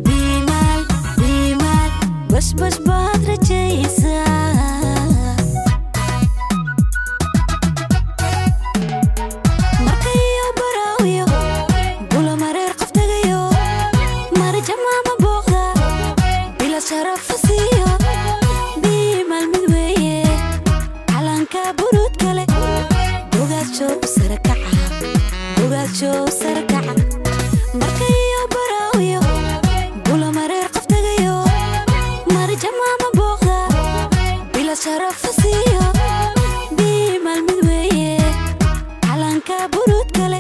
biimaal biimaal bashbash baad rajaysaa markayo baraawiyo bula mareer qof tagayo marjamaama booqda bila sharaf siiyo biimaal mid weeye calanka buruud kale bogaasho sarakaca bogaasho sarakaca markayo baraawiyo bula mareer qof tagayo marjamaama booqda bila sharaf siiyo biimaal mid weeye calanka buruud kale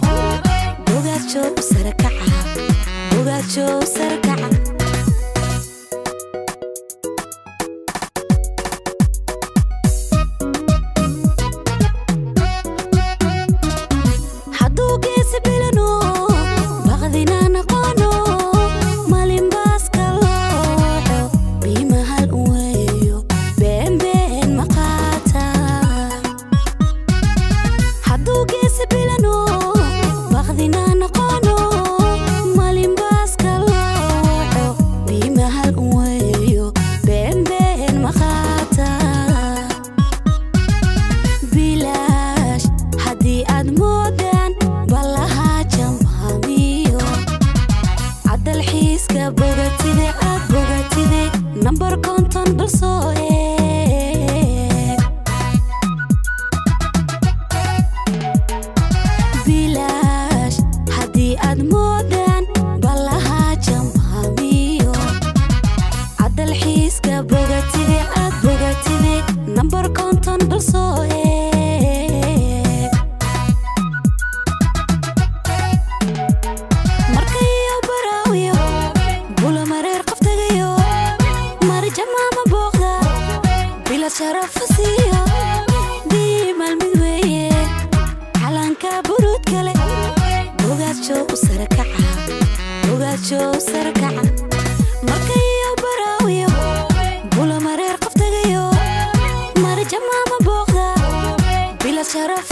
bogaasho sarakaca bogaasho sarakaca number konton bal soo eeg bilaash haddii aad moodaan ballahaa jamhaamiyo cadalxiiska bogatide aad bogatide number konton bal soo eeg markayo baraawiyo bula mareer qof tagayo marjamaama booqda bila sharaf siiyo biimaal mid weeye calanka buruud kale bogaasho sarakaca bogaasho sarakaca markayo baraawiyo bula mareer qof tagayo marjamaama booqda bila sharaf